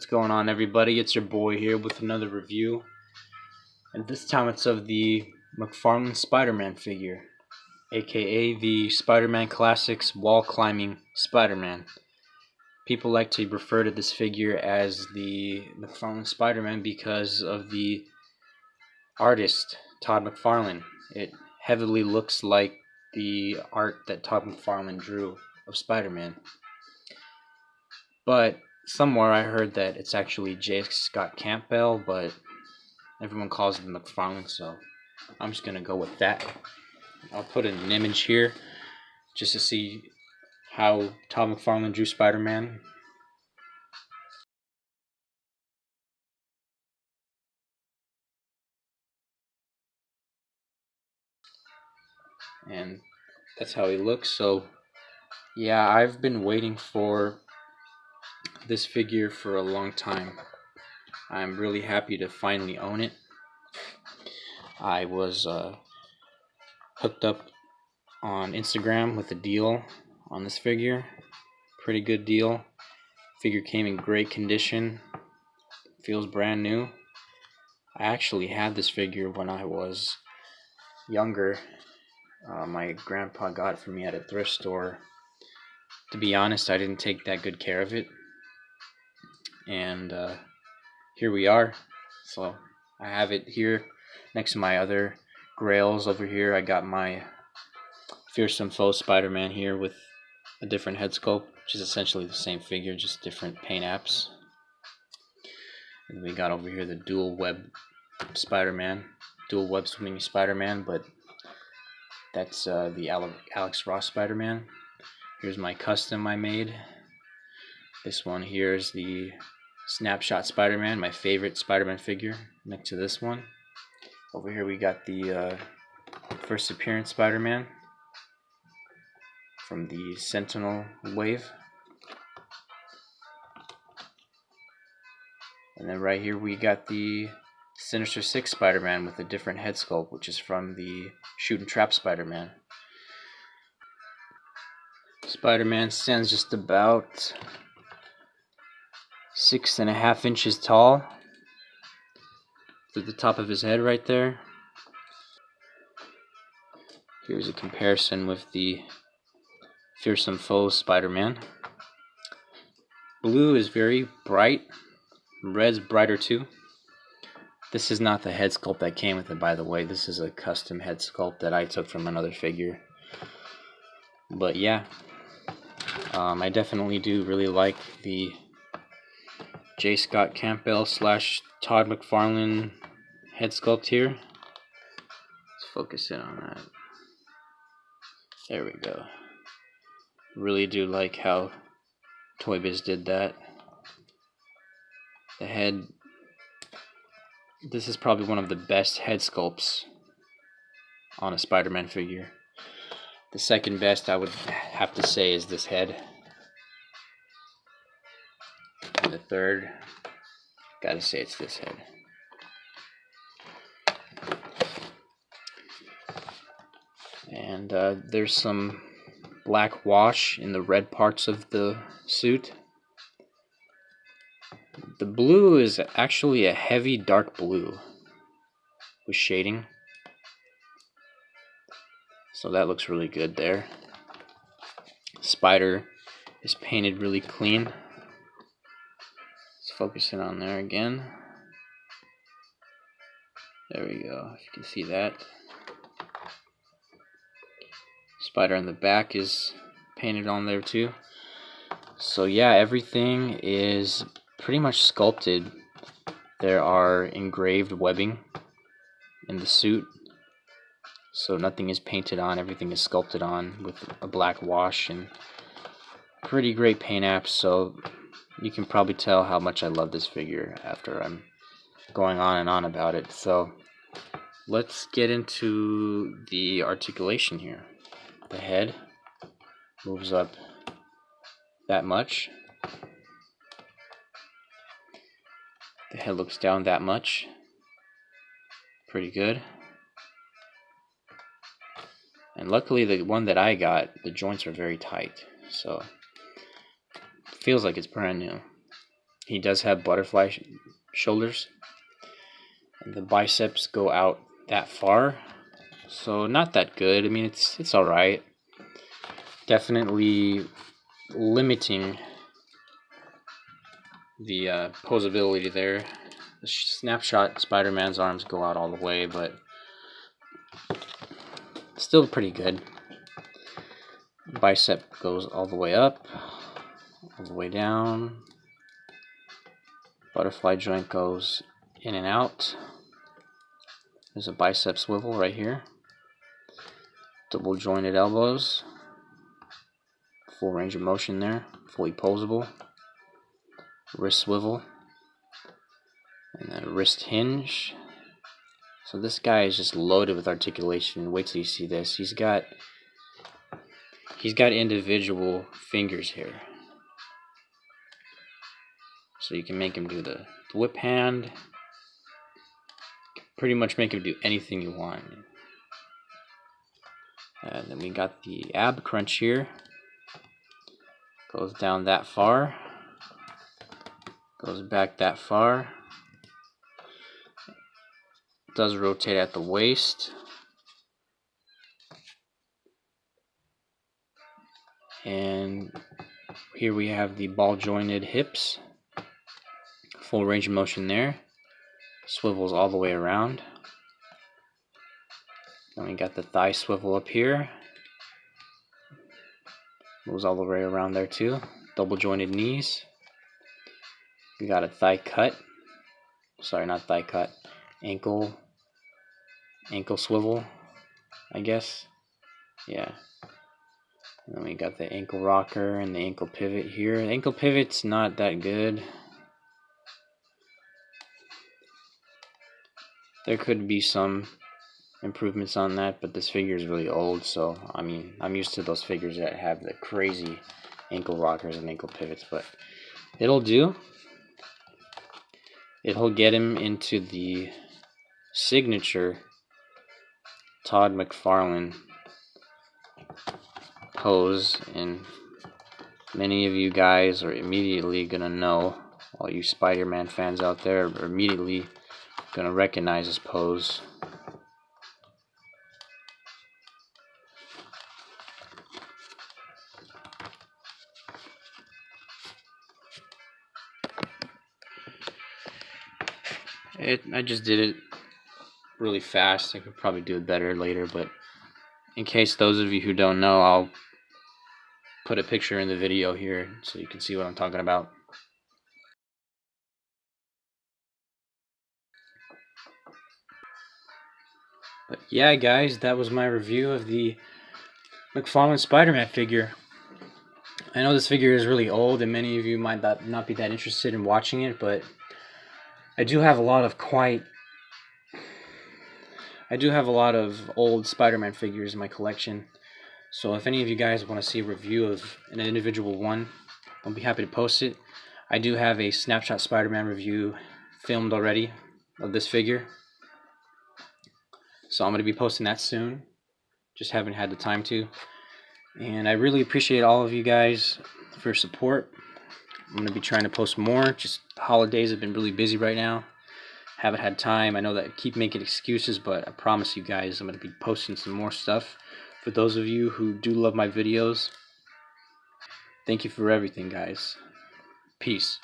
What's going on, everybody? It's your boy here with another review, and this time it's of the Mcfarlane Spider-Man figure, aka the Spider-Man Classics wall climbing Spider-Man. People like to refer to this figure as the Mcfarlane Spider-Man because of the artist, Todd McFarlane. It heavily looks like the art that Todd McFarlane drew of Spider-Man. But somewhere I heard that it's actually J. Scott Campbell, but everyone calls him Mcfarlane, so I'm just gonna go with that. I'll put in an image here just to see how Todd McFarlane drew Spider-Man. And that's how he looks. So yeah, I've been waiting for this figure for a long time. I'm really happy to finally own it. I was hooked up on Instagram with a deal on this figure. Pretty good deal. Figure came in great condition. Feels brand new. I actually had this figure when I was younger. My grandpa got it for me at a thrift store. To be honest, I didn't take that good care of it. And here we are. So I have it here next to my other grails over here. I got my Fearsome Foe Spider-Man here with a different head sculpt, which is essentially the same figure, just different paint apps. And we got over here the dual web Spider-Man, dual web swimming Spider-Man, but that's the Alex Ross Spider-Man. Here's my custom I made. This one here is the Snapshot Spider-Man, my favorite Spider-Man figure, next to this one. Over here we got the first appearance Spider-Man from the Sentinel wave. And then right here we got the Sinister Six Spider-Man with a different head sculpt, which is from the Shoot and Trap Spider-Man. Spider-Man stands just about 6.5 inches tall to the top of his head right there. Here's a comparison with the Fearsome Foe Spider-Man. Blue is very bright. Red's brighter too. This is not the head sculpt that came with it, by the way. This is a custom head sculpt that I took from another figure. But yeah, I definitely do really like the J. Scott Campbell / Todd McFarlane head sculpt here. Let's focus in on that. There we go. Really do like how Toybiz did that. The head, this is probably one of the best head sculpts on a Spider-Man figure. The second best I would have to say is this head. And the third, gotta say it's this head. And there's some black wash in the red parts of the suit. The blue is actually a heavy dark blue with shading. So that looks really good there. Spider is painted really clean. Let's focus in on there again. There we go, if you can see that. Spider on the back is painted on there too. So yeah, everything is pretty much sculpted. There are engraved webbing in the suit, so nothing is painted on, everything is sculpted on with a black wash and pretty great paint apps. So you can probably tell how much I love this figure after I'm going on and on about it. So let's get into the articulation here. The head moves up that much. The head looks down that much. Pretty good. And luckily the one that I got, the joints are very tight, so it feels like it's brand new. he does have butterfly shoulders, and the biceps go out that far, so not that good. I mean, it's all right. Definitely limiting the posability there. The snapshot Spider-Man's arms go out all the way, but still pretty good. Bicep goes all the way up, all the way down. Butterfly joint goes in and out. There's a bicep swivel right here. Double jointed elbows. Full range of motion there. Fully poseable. Wrist swivel. And then wrist hinge. So this guy is just loaded with articulation. Wait till you see this. He's got individual fingers here. So you can make him do the whip hand. Pretty much make him do anything you want. And then we got the ab crunch here. Goes down that far. Goes back that far. Does rotate at the waist. And here we have the ball jointed hips. Full range of motion there. Swivels all the way around. Then we got the thigh swivel up here. Moves all the way around there too. Double jointed knees. We got a thigh cut. Sorry, not thigh cut. Ankle swivel, I guess. Yeah. And then we got the ankle rocker and the ankle pivot here. The ankle pivot's not that good. There could be some improvements on that, but this figure is really old, so I mean, I'm used to those figures that have the crazy ankle rockers and ankle pivots, but it'll do. It'll get him into the signature Todd McFarlane pose, and many of you guys are immediately gonna know, all you Spider-Man fans out there are immediately gonna recognize his pose. I just did it really fast. I could probably do it better later, but in case those of you who don't know, I'll put a picture in the video here so you can see what I'm talking about. But yeah, guys, that was my review of the McFarlane Spider-Man figure. I know this figure is really old and many of you might not be that interested in watching it, but I do have a lot of old Spider-Man figures in my collection. So if any of you guys want to see a review of an individual one, I'll be happy to post it. I do have a snapshot Spider-Man review filmed already of this figure, so I'm going to be posting that soon. Just haven't had the time to. And I really appreciate all of you guys for your support. I'm going to be trying to post more. Just the holidays have been really busy right now. Haven't had time. I know that I keep making excuses, but I promise you guys I'm going to be posting some more stuff. For those of you who do love my videos, thank you for everything, guys. Peace.